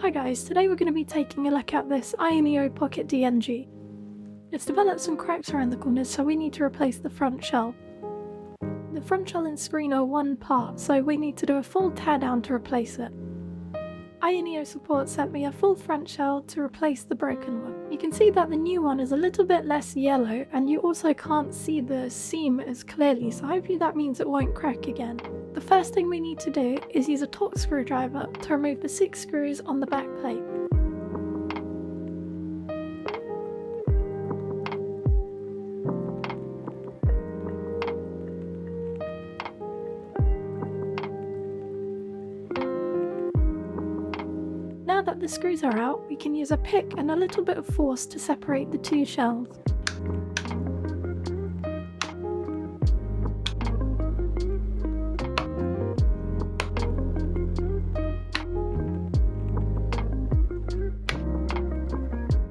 Hi guys, today we're going to be taking a look at this Ayaneo Pocket DMG. It's developed some cracks around the corners, so we need to replace the front shell. The front shell and screen are one part, so we need to do a full teardown to replace it. Ayaneo support sent me a full front shell to replace the broken one. You can see that the new one is a little bit less yellow, and you also can't see the seam as clearly, so hopefully that means it won't crack again. The first thing we need to do is use a torque screwdriver to remove the 6 screws on the back plate. Now that the screws are out, we can use a pick and a little bit of force to separate the two shells.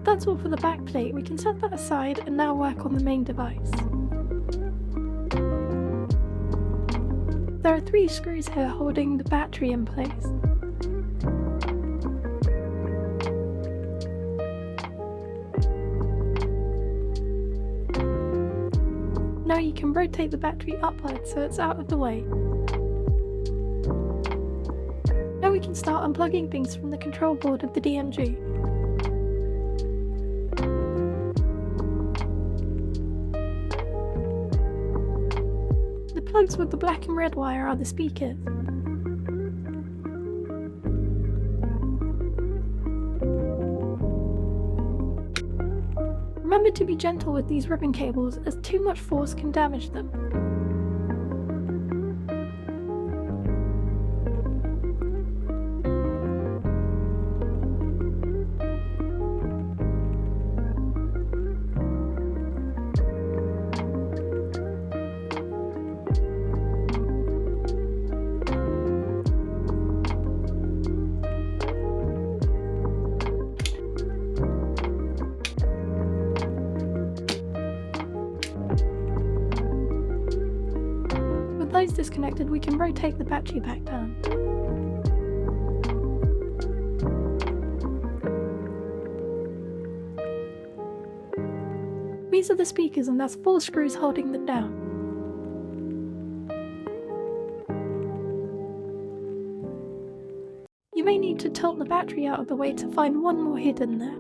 That's all for the back plate. We can set that aside and now work on the main device. There are 3 screws here holding the battery in place. Now you can rotate the battery upwards so it's out of the way. Now we can start unplugging things from the control board of the DMG. The plugs with the black and red wire are the speakers. Remember to be gentle with these ribbon cables, as too much force can damage them. With those disconnected, we can rotate the battery back down. These are the speakers, and there's 4 screws holding them down. You may need to tilt the battery out of the way to find one more hidden there.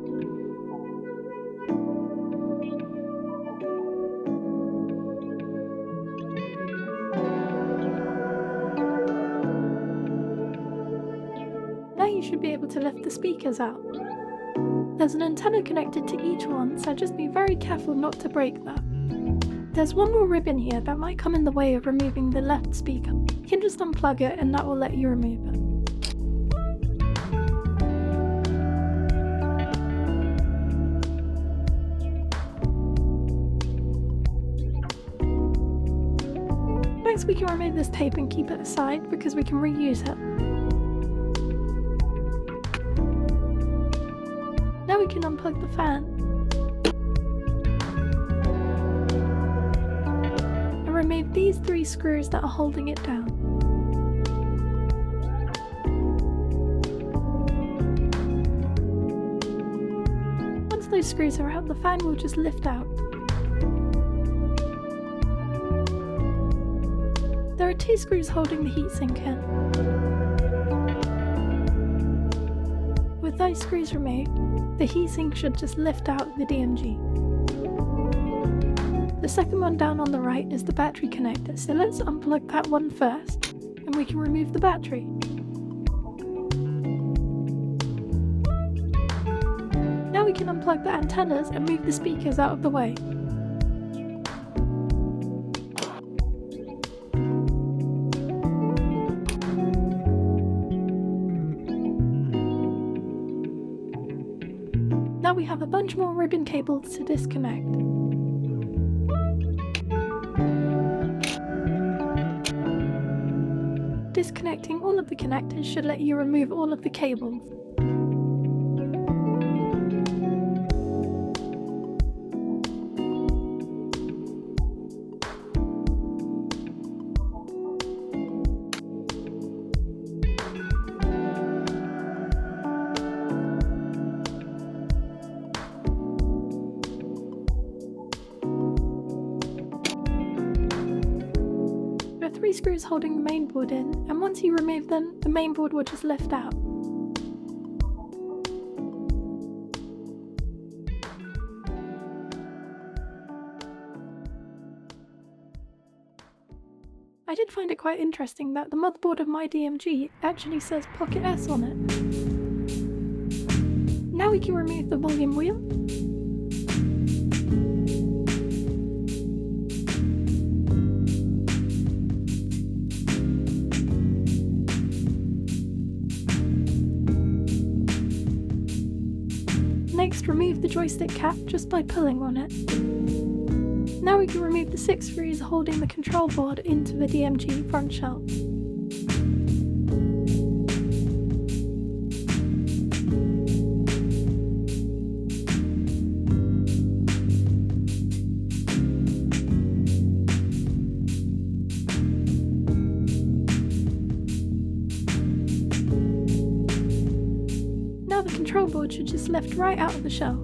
Now you should be able to lift the speakers out. There's an antenna connected to each one, so just be very careful not to break that. There's one more ribbon here that might come in the way of removing the left speaker. You can just unplug it and that will let you remove it. Next we can remove this tape and keep it aside because we can reuse it. Now we can unplug the fan and remove these 3 screws that are holding it down. Once those screws are out, the fan will just lift out. There are 2 screws holding the heatsink in. With those screws removed, the heatsink should just lift out of the DMG. The second one down on the right is the battery connector, so let's unplug that one first, and we can remove the battery. Now we can unplug the antennas and move the speakers out of the way. Now we have a bunch more ribbon cables to disconnect. Disconnecting all of the connectors should let you remove all of the cables. screws holding the mainboard in, and once you remove them, the mainboard will just lift out. I did find it quite interesting that the motherboard of my DMG actually says Pocket S on it. Now we can remove the volume wheel. Next, remove the joystick cap just by pulling on it. Now we can remove the 6 screws holding the control board into the DMG front shell. Now the control board should just lift right out of the shell.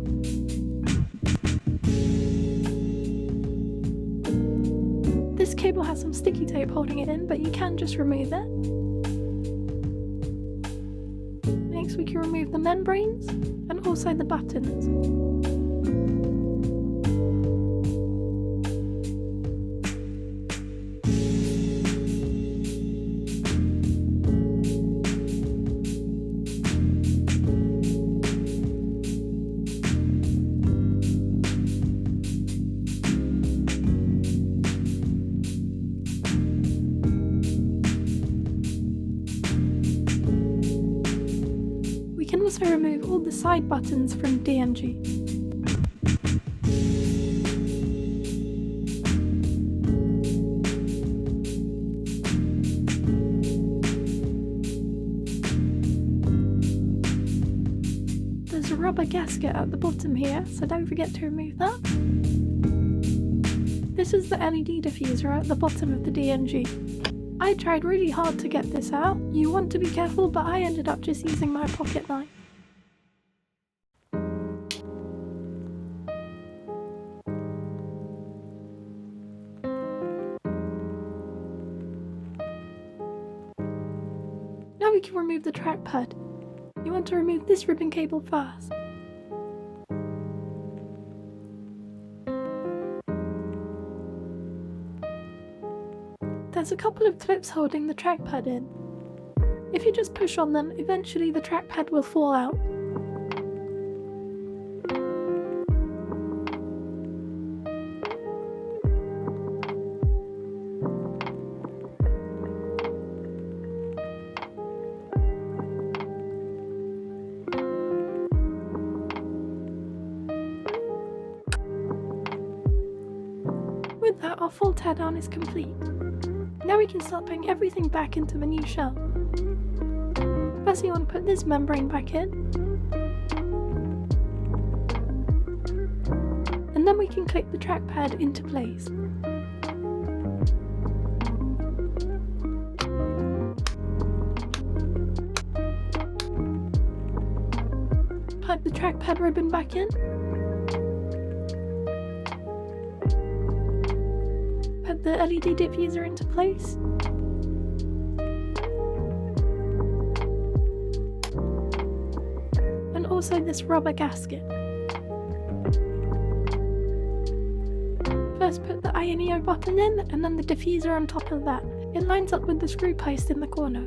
This cable has some sticky tape holding it in, but you can just remove it. Next we can remove the membranes and also the buttons. We can also remove all the side buttons from DMG. There's a rubber gasket at the bottom here, so don't forget to remove that. This is the LED diffuser at the bottom of the DMG. I tried really hard to get this out. You want to be careful, but I ended up just using my pocket knife. Now we can remove the trackpad. You want to remove this ribbon cable first. There's a couple of clips holding the trackpad in. If you just push on them, eventually the trackpad will fall out. With that, our full teardown is complete. Now we can start putting everything back into the new shell. First you want to put this membrane back in. And then we can click the trackpad into place. Plug the trackpad ribbon back in. Put the LED diffuser into place. And also this rubber gasket. First put the Ayaneo button in and then the diffuser on top of that. It lines up with the screw post in the corner.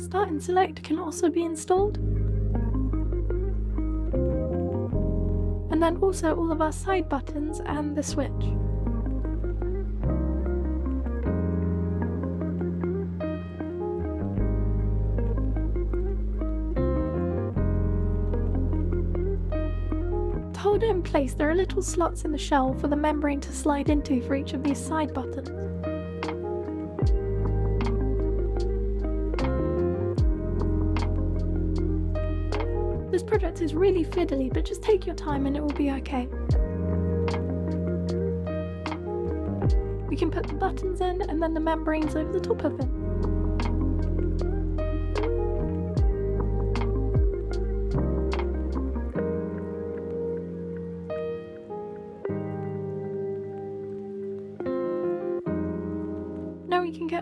Start and select can also be installed. And then also all of our side buttons and the switch. To hold it in place, there are little slots in the shell for the membrane to slide into for each of these side buttons. This project is really fiddly, but just take your time and it will be okay. We can put the buttons in and then the membranes over the top of them.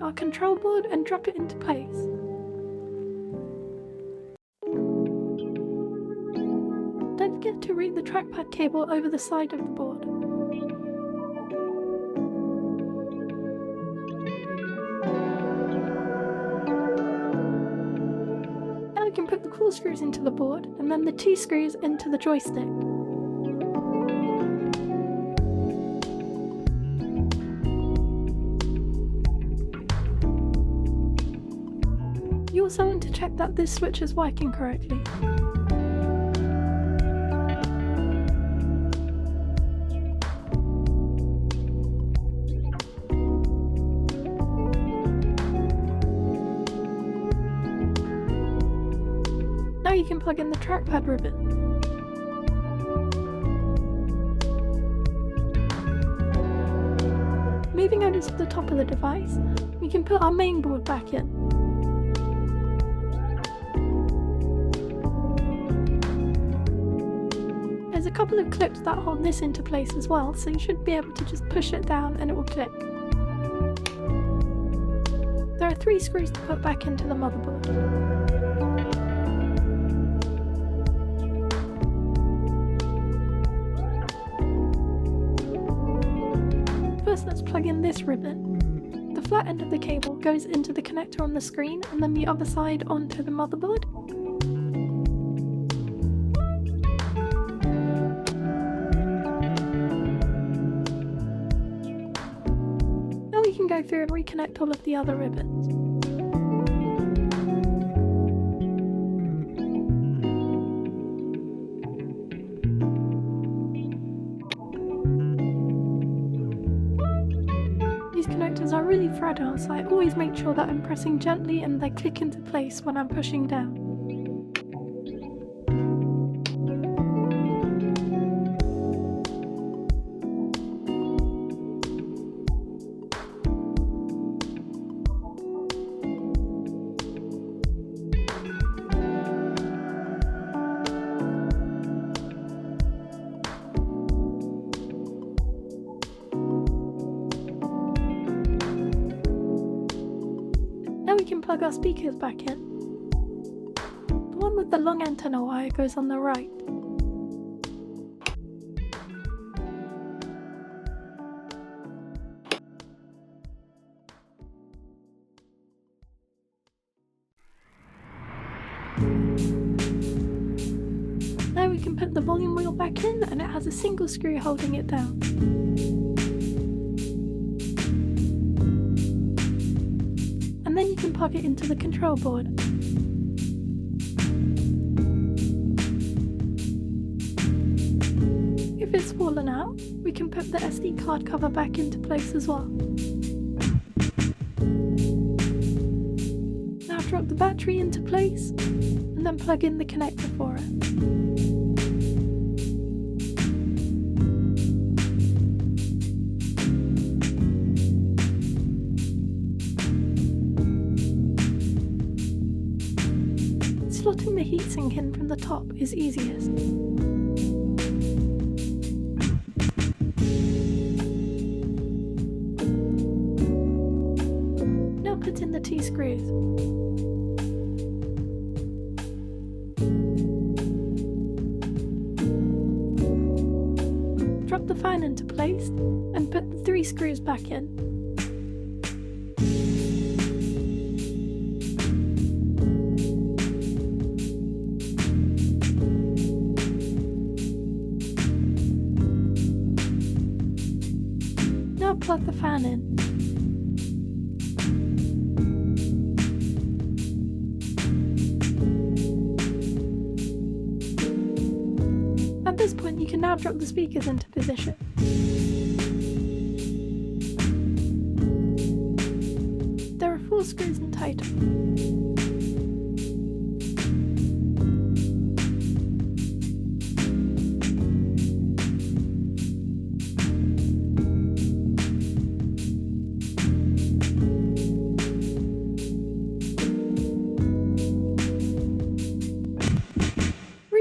get our control board and drop it into place. Don't forget to route the trackpad cable over the side of the board. Now we can put the core screws into the board and then the T-screws into the joystick. You also want to check that this switch is working correctly. Now you can plug in the trackpad ribbon. Moving over to the top of the device, we can put our main board back in. There's a couple of clips that hold this into place as well, so you should be able to just push it down and it will click. There are 3 screws to put back into the motherboard. First, let's plug in this ribbon. The flat end of the cable goes into the connector on the screen and then the other side onto the motherboard. Now we can go through and reconnect all of the other ribbons. These connectors are really fragile, so I always make sure that I'm pressing gently and they click into place when I'm pushing down. Now we can plug our speakers back in. The one with the long antenna wire goes on the right. Now we can put the volume wheel back in and it has a single screw holding it down. And then you can plug it into the control board. If it's fallen out, we can put the SD card cover back into place as well. Now drop the battery into place and then plug in the connector for it. Slotting the heatsink in from the top is easiest. Now put in the T-screws. Drop the fan into place and put the 3 screws back in. Now plug the fan in. At this point you can now drop the speakers into position. There are 4 screws in total.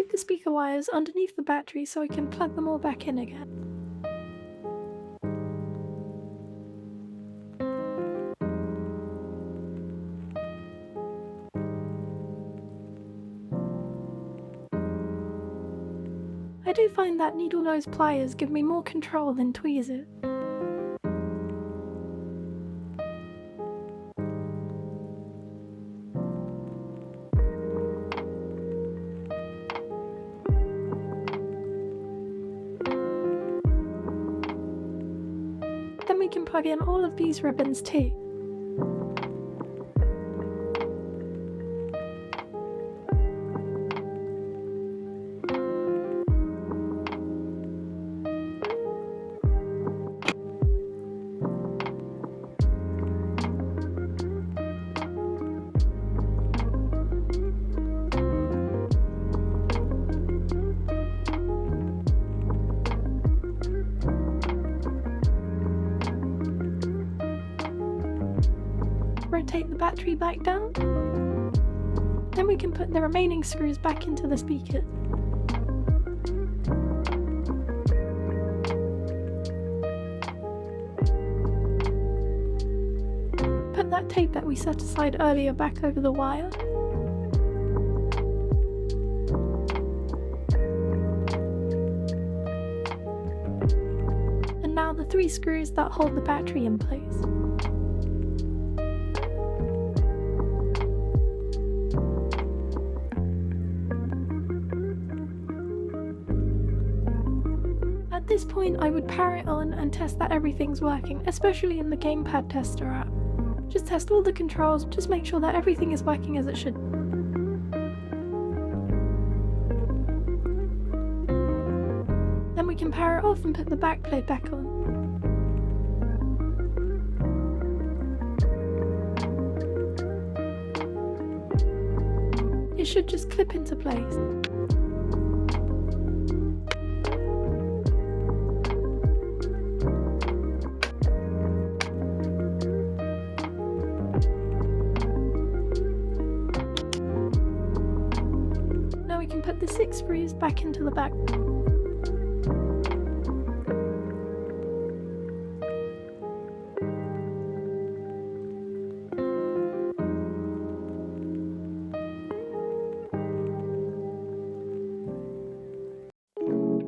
The speaker wires underneath the battery so I can plug them all back in again. I do find that needle nose pliers give me more control than tweezers. Then we can plug in all of these ribbons too. Rotate the battery back down. Then we can put the remaining screws back into the speakers. Put that tape that we set aside earlier back over the wire. And now the 3 screws that hold the battery in place. At this point, I would power it on and test that everything's working, especially in the gamepad tester app. Just test all the controls, just make sure that everything is working as it should. Then we can power it off and put the backplate back on. It should just clip into place. We can put the 6 screws back into the back.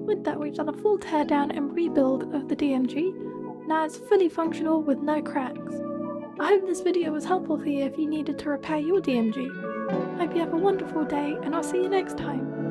With that, we've done a full teardown and rebuild of the DMG. Now it's fully functional with no cracks. I hope this video was helpful for you if you needed to repair your DMG. Hope you have a wonderful day, and I'll see you next time.